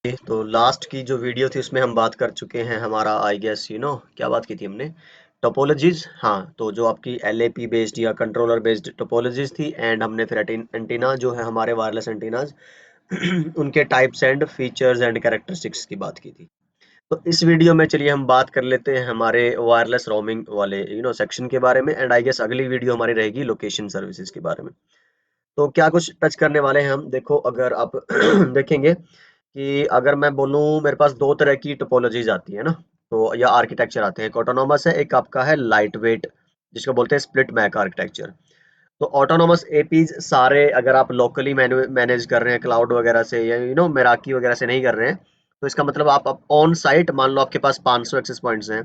तो लास्ट की जो वीडियो थी उसमें हम बात कर चुके हैं हमारा आई गेस क्या बात की थी हमने टोपोलॉजीज। हाँ, तो जो आपकी एलएपी बेस्ड या कंट्रोलर बेस्ड टोपोलॉजीज थी एंड हमने फिर एंटीना जो है हमारे वायरलेस एंटीनाज उनके types and features and characteristics की बात की थी। तो इस वीडियो में चलिए हम बात कर लेते हैं हमारे वायरलेस रोमिंग वाले सेक्शन के बारे में एंड आई गेस अगली वीडियो हमारी रहेगी लोकेशन सर्विसेज के बारे में। तो क्या कुछ टच करने वाले हैं हम, देखो अगर आप देखेंगे कि अगर मैं बोलूँ मेरे पास 2 तरह की टोपोलॉजीज़ आती है ना, तो या आर्किटेक्चर आते हैं। एक ऑटोनॉमस है, एक आपका है लाइट वेट जिसको बोलते हैं स्प्लिट मैक आर्किटेक्चर। तो ऑटोनॉमस एपीज़ सारे अगर आप लोकली मैनेज कर रहे हैं क्लाउड वगैरह से या मेराकी वगैरह से नहीं कर रहे हैं, तो इसका मतलब आप ऑन साइट मान लो आपके पास 500 एक्सेस पॉइंट्स हैं,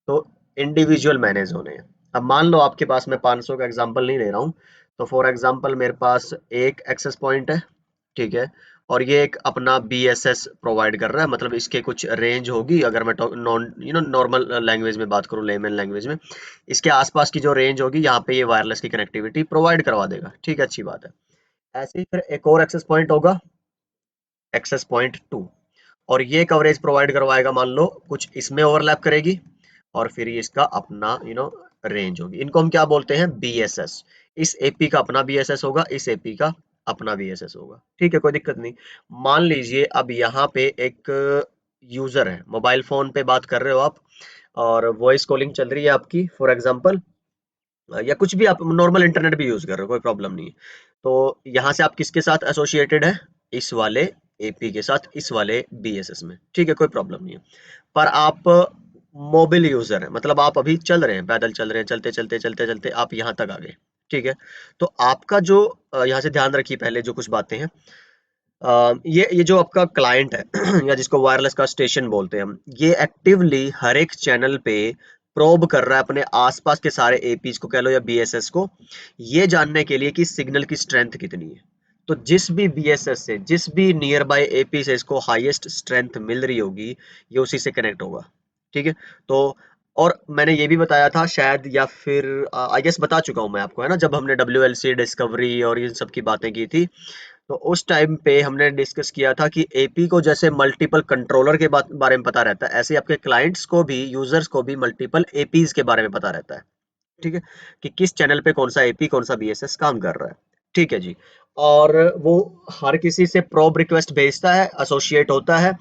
तो इंडिविजुअल मैनेज होने हैं। अब मान लो आपके पास, मैं 500 का एग्जांपल नहीं ले रहा हूँ, तो फॉर एग्जांपल मेरे पास एक एक्सेस पॉइंट है, ठीक है, और ये एक अपना बीएसएस प्रोवाइड कर रहा है, मतलब इसके कुछ रेंज होगी। अगर मैं नॉन नॉर्मल लैंग्वेज में बात करूँ, लेमन लैंग्वेज में, इसके आसपास की जो रेंज होगी यहाँ पे ये वायरलेस की कनेक्टिविटी प्रोवाइड करवा देगा, ठीक है, अच्छी बात है। ऐसे ही फिर एक और एक्सेस पॉइंट होगा, एक्सेस पॉइंट 2, और ये कवरेज प्रोवाइड करवाएगा, मान लो कुछ इसमें ओवरलैप करेगी और फिर ये इसका अपना रेंज होगी। इनको हम क्या बोलते हैं, बीएसएस। इस एपी का अपना बीएसएस होगा, इस एपी का अपना बीएसएस होगा, ठीक है, कोई दिक्कत नहीं। मान लीजिए अब यहाँ पे एक यूजर है, मोबाइल फोन पे बात कर रहे हो आप और वॉइस कॉलिंग चल रही है आपकी फॉर एग्जांपल, या कुछ भी आप नॉर्मल इंटरनेट भी यूज कर रहे हो, कोई प्रॉब्लम नहीं है। तो यहाँ से आप किसके साथ एसोसिएटेड है, इस वाले एपी के साथ, इस वाले बीएसएस में, ठीक है, कोई प्रॉब्लम नहीं है। पर आप मोबाइल यूजर है, मतलब आप अभी चल रहे हैं, पैदल चल रहे हैं, चलते चलते चलते चलते आप यहाँ तक आ गए, ठीक है। तो आपका जो यहाँ से ध्यान रखिए पहले जो कुछ बातें हैं, ये जो आपका क्लाइंट है या जिसको वायरलेस का स्टेशन बोलते हैं हम, ये एक्टिवली हर एक चैनल पे प्रोब कर रहा है अपने आसपास के सारे एपीज को कह लो या बीएसएस को, ये जानने के लिए कि सिग्नल की स्ट्रेंथ कितनी है। तो जिस भी बीएसएस से, जिस भी नियर बाय एपी से इसको हाईएस्ट स्ट्रेंथ मिल रही होगी, ये उसी से कनेक्ट होगा, ठीक है। तो और मैंने ये भी बताया था शायद, या फिर आई गेस बता चुका हूँ मैं आपको, है ना, जब हमने डब्ल्यूएलसी डिस्कवरी और इन सब की बातें की थी, तो उस टाइम पे हमने डिस्कस किया था कि एपी को जैसे मल्टीपल कंट्रोलर के बारे में पता रहता है, ऐसे आपके क्लाइंट्स को भी, यूजर्स को भी मल्टीपल एपीज के बारे में पता रहता है, ठीक है, कि किस चैनल पे कौन सा एपी कौन सा बीएसएस काम कर रहा है, ठीक है जी। और वो हर किसी से प्रोब रिक्वेस्ट भेजता है, एसोसिएट होता है,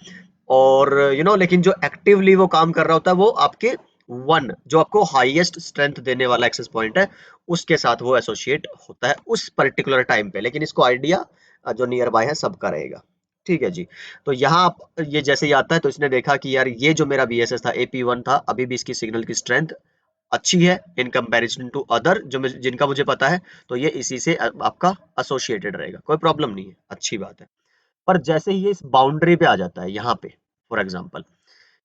और लेकिन जो एक्टिवली वो काम कर रहा होता है वो आपके वन, जो आपको हाईएस्ट स्ट्रेंथ देने वाला एक्सेस पॉइंट है, उसके साथ वो एसोसिएट होता है उस पर्टिकुलर टाइम पे, लेकिन इसको आइडिया जो नियर बाय है सबका रहेगा, ठीक है जी। तो यहाँ आप ये जैसे ही आता है, तो इसने देखा कि यार ये जो मेरा बीएसएस था, एपी1 था, अभी भी इसकी सिग्नल की स्ट्रेंथ अच्छी है इन कंपैरिजन टू अदर जो जिनका मुझे पता है, तो ये इसी से आपका एसोसिएटेड रहेगा, कोई प्रॉब्लम नहीं है, अच्छी बात है। पर जैसे ही ये इस बाउंड्री पे आ जाता है यहाँ पे फॉर एग्जांपल,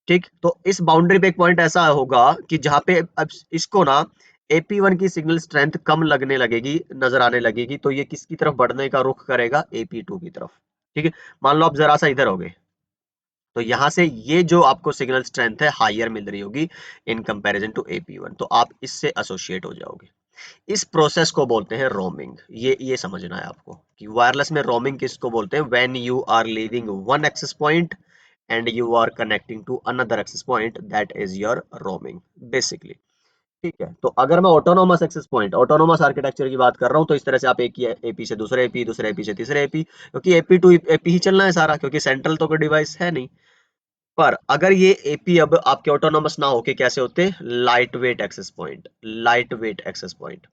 ठीक, तो इस बाउंड्री पे एक पॉइंट ऐसा होगा कि जहाँ पे अब इसको ना AP1 की सिग्नल स्ट्रेंथ कम लगने लगेगी, नजर आने लगेगी, तो ये किसकी तरफ बढ़ने का रुख करेगा, AP2 की तरफ, ठीक है। मान लो आप जरा सा इधर हो गए, तो यहाँ से ये जो आपको सिग्नल स्ट्रेंथ है हायर मिल रही होगी इन कंपैरिजन टू AP1, तो आप इससे एसोसिएट हो जाओगे। इस प्रोसेस को बोलते हैं रोमिंग। ये समझना है आपको कि वायरलेस में रोमिंग किसको बोलते हैं, when you are leaving one access point and you are connecting to another access point, that is your roaming basically, ठीक है। तो अगर मैं autonomous access point, autonomous architecture की बात कर रहा हूँ, तो इस तरह से आप एक ही एपी से दूसरे एपी, दूसरे एपी से तीसरे एपी, क्योंकि एपी टू एपी ही चलना है सारा, क्योंकि सेंट्रल तो कोई डिवाइस है नहीं। पर अगर ये एपी अब आपके ऑटोनोमस ना होके कैसे होते, lightweight access point, lightweight access point,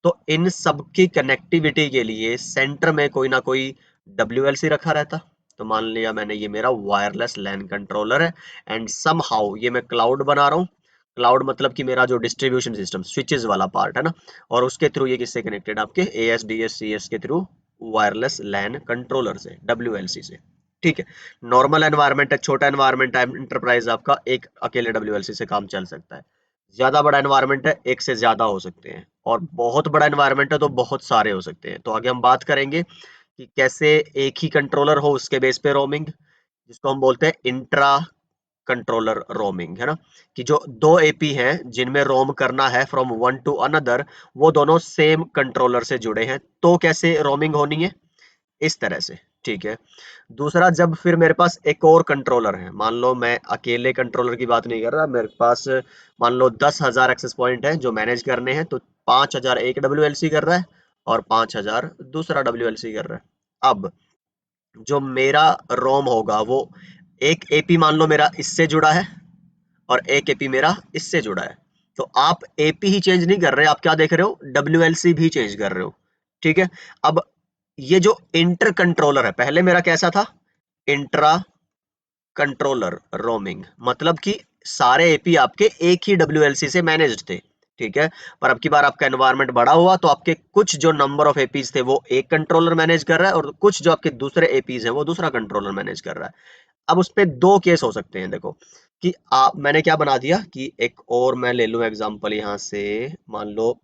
तो इन सब की कनेक्टिविटी के लिए सेंटर में कोई ना कोई डब्ल्यूएलसी रखा रहता। तो मान लिया मैंने, ये मेरा वायरलेस लैन कंट्रोलर है एंड समहाउ ये मैं क्लाउड बना रहा हूँ। क्लाउड मतलब कि मेरा जो डिस्ट्रीब्यूशन सिस्टम स्विचेस वाला पार्ट है ना, और उसके थ्रू ये किससे कनेक्टेड, आपके एएसडीएस सीएस के थ्रू वायरलेस लैन कंट्रोलर से, डब्ल्यूएलसी से, ठीक है। नॉर्मल एनवायरनमेंट है, छोटा एनवायरनमेंट है, एंटरप्राइज आपका एक अकेले डब्ल्यूएलसी से काम चल सकता है। ज्यादा बड़ा एनवायरनमेंट है, एक से ज्यादा हो सकते हैं, और बहुत बड़ा एनवायरनमेंट है तो बहुत सारे हो सकते हैं। तो आगे हम बात करेंगे कि कैसे एक ही कंट्रोलर हो उसके बेस पे रोमिंग, जिसको हम बोलते हैं इंट्रा कंट्रोलर रोमिंग, है ना, कि जो दो एपी हैं जिनमें रोम करना है फ्रॉम वन टू अनदर, वो दोनों सेम कंट्रोलर से जुड़े हैं, तो कैसे रोमिंग होनी है, इस तरह से, ठीक है। दूसरा, जब फिर मेरे पास एक और कंट्रोलर है, मान लो मैं अकेले कंट्रोलर की बात नहीं कर रहा, मेरे पास मान लो 10,000 एक्सेस पॉइंट है जो मैनेज करने हैं, तो 5,000 एक WLC कर रहा है और 5,000 दूसरा WLC कर रहा है। अब जो मेरा रोम होगा वो एक एपी मान लो मेरा इससे जुड़ा है और एक एपी मेरा इससे जुड़ा है, तो आप एपी ही चेंज नहीं कर रहे, आप क्या देख रहे हो, WLC भी चेंज कर रहे हो। ठीक है। अब ये जो इंटर कंट्रोलर है, पहले मेरा कैसा था, इंट्रा कंट्रोलर रोमिंग, मतलब कि सारे एपी आपके एक ही WLC से मैनेज्ड थे। ठीक है। पर अब की बार आपका एनवायरनमेंट बड़ा हुआ तो आपके कुछ जो नंबर ऑफ एपीज थे वो एक कंट्रोलर मैनेज कर रहा है और कुछ जो आपके दूसरे एपीज हैं वो दूसरा कंट्रोलर मैनेज कर रहा है। अब उस पे दो केस हो सकते हैं, देखो कि आप, मैंने क्या बना दिया कि एक और मैं ले लूं एग्जांपल यहां से, मान लो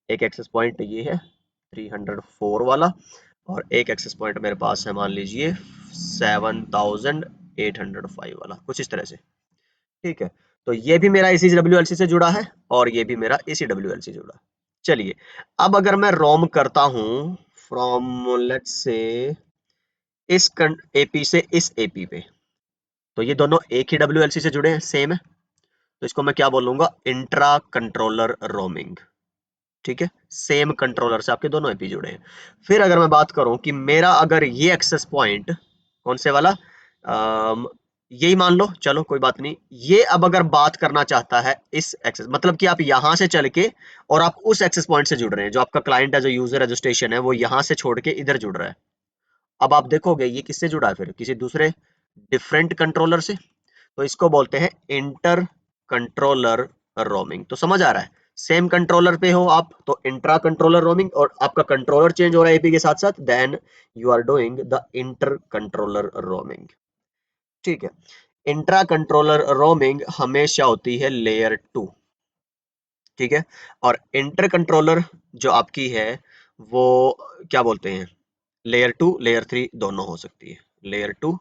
एक एक्सेस पॉइंट ये है 304 वाला और एक एक्सेस पॉइंट मेरे पास है मान लीजिए 7,805 वाला, कुछ इस तरह से। ठीक है। तो ये भी मेरा इसी WLC से जुड़ा है और ये भी मेरा इसी WLC से जुड़ा है। चलिए, अब अगर मैं रोम करता हूं फ्रॉम लेट्स से इस एपी से इस एपी पे, तो ये दोनों एक ही WLC से जुड़े हैं, सेम है, तो इसको मैं क्या बोलूंगा, इंट्रा कंट्रोलर रोमिंग। ठीक है। सेम कंट्रोलर से आपके दोनों एपी जुड़े हैं। फिर अगर मैं बात करूं कि मेरा अगर ये एक्सेस पॉइंट कौन से वाला, यही मान लो, चलो कोई बात नहीं, ये अब अगर बात करना चाहता है इस एक्सेस, मतलब कि आप यहां से चल के और आप उस एक्सेस पॉइंट से जुड़ रहे हैं, जो आपका क्लाइंट है, जो यूजर रजिस्ट्रेशन है, वो यहां से छोड़ के इधर जुड़ रहा है। अब आप देखोगे ये किससे जुड़ा है, फिर किसी दूसरे डिफरेंट कंट्रोलर से, तो इसको बोलते हैं इंटर कंट्रोलर रोमिंग। तो समझ आ रहा है, सेम कंट्रोलर पे हो आप तो इंट्रा कंट्रोलर रोमिंग, और आपका कंट्रोलर चेंज हो रहा है एपी के साथ साथ, then you are doing the inter controller roaming. ठीक है। इंट्रा कंट्रोलर रोमिंग हमेशा होती है लेयर 2। ठीक है। और इंटर कंट्रोलर जो आपकी है वो क्या बोलते हैं, लेयर 2 लेयर 3 दोनों हो सकती है, लेयर 2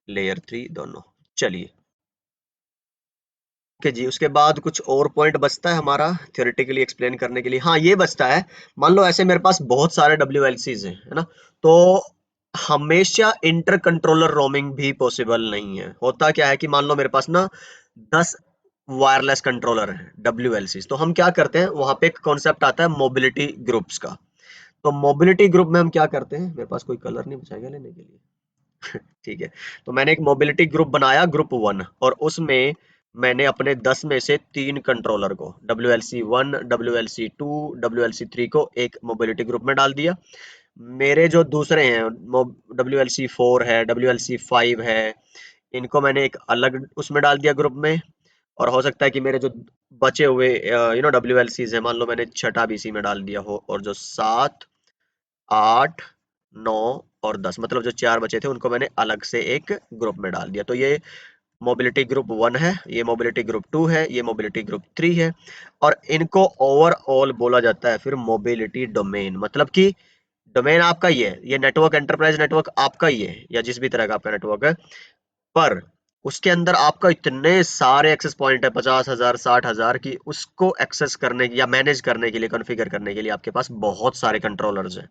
लेयर 3 दोनों। चलिए, ओके जी, उसके बाद कुछ और पॉइंट बचता है हमारा थ्योरेटिकली एक्सप्लेन करने के लिए। हाँ, ये बचता है, मान लो ऐसे मेरे पास बहुत सारे WLCs हैं, है ना, तो हमेशा इंटर कंट्रोलर रोमिंग भी पॉसिबल नहीं है। होता क्या है कि मान लो मेरे पास ना 10 वायरलेस कंट्रोलर हैं WLCs, तो हम क्या करते हैं, वहां पे एक कॉन्सेप्ट आता है मोबिलिटी ग्रुप्स का। तो मोबिलिटी ग्रुप में हम क्या करते हैं, मेरे पास कोई कलर नहीं बचाएगा लेने के लिए। ठीक है। तो मैंने एक मोबिलिटी ग्रुप बनाया, ग्रुप 1, और उसमें मैंने अपने 10 में से 3 कंट्रोलर को WLC 1 WLC 2 WLC 3 को एक मोबिलिटी ग्रुप में डाल दिया। मेरे जो दूसरे हैं WLC 4 है WLC 5 है, इनको मैंने एक अलग उसमें डाल दिया ग्रुप में। और हो सकता है कि मेरे जो बचे हुए WLCs है, मान लो मैंने छठा भी इसी में डाल दिया हो, और जो 7 8 9 और 10, मतलब जो 4 बचे थे उनको मैंने अलग से एक ग्रुप में डाल दिया। तो ये मोबिलिटी ग्रुप 1 है, ये मोबिलिटी ग्रुप 2 है, ये मोबिलिटी ग्रुप 3 है। और इनको ओवरऑल बोला जाता है फिर मोबिलिटी डोमेन, मतलब कि डोमेन आपका ही है, ये नेटवर्क एंटरप्राइज नेटवर्क आपका ही है या जिस भी तरह का आपका नेटवर्क है, पर उसके अंदर आपका इतने सारे एक्सेस पॉइंट है, 50,000 60,000 की, उसको एक्सेस करने की या मैनेज करने के लिए, कॉन्फ़िगर करने के लिए आपके पास बहुत सारे कंट्रोलर्स हैं।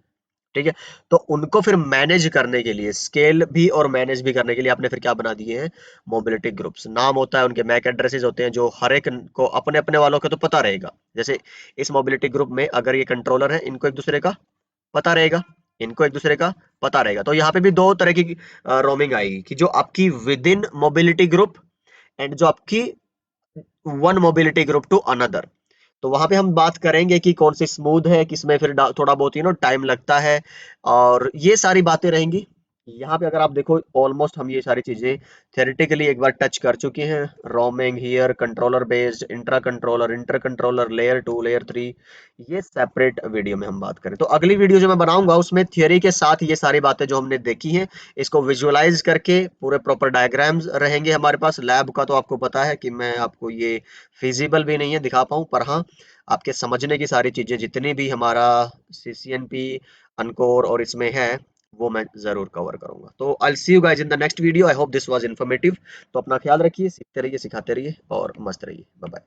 ठीक है। तो उनको फिर मैनेज करने के लिए, स्केल भी और मैनेज भी करने के लिए आपने फिर क्या बना दिए हैं, मोबिलिटी ग्रुप्स। नाम होता है उनके, मैक एड्रेसेस होते हैं, जो हर एक को अपने अपने वालों को तो पता रहेगा। जैसे इस मोबिलिटी ग्रुप में अगर ये कंट्रोलर है, इनको एक दूसरे का पता रहेगा, इनको एक दूसरे का पता रहेगा। तो यहाँ पे भी दो तरह की रोमिंग आएगी, कि जो आपकी within mobility group and जो आपकी one mobility group to another. तो वहां पे हम बात करेंगे कि कौन सी स्मूथ है, किसमें फिर थोड़ा बहुत टाइम लगता है, और ये सारी बातें रहेंगी। यहाँ पे अगर आप देखो, ऑलमोस्ट हम ये सारी चीजें थ्योरेटिकली एक बार टच कर चुके हैं। Roaming here, controller based, intra controller, inter controller, layer 2 layer 3, ये सेपरेट वीडियो में हम बात करें। तो अगली वीडियो जो मैं बनाऊंगा उसमें थियोरी के साथ ये सारी बातें जो हमने देखी हैं, इसको विजुअलाइज करके पूरे प्रॉपर डायग्राम्स रहेंगे हमारे पास। लैब का तो आपको पता है कि मैं आपको ये फिजिबल भी नहीं है दिखा पाऊँ, पर हाँ, आपके समझने की सारी चीजें जितनी भी हमारा CCNP अनकोर और इसमें है, वो मैं जरूर कवर करूंगा। तो I see you guys in the next video. I hope this was informative. तो अपना ख्याल रखिए, सीखते रहिए, सिखाते रहिए और मस्त रहिए। Bye bye.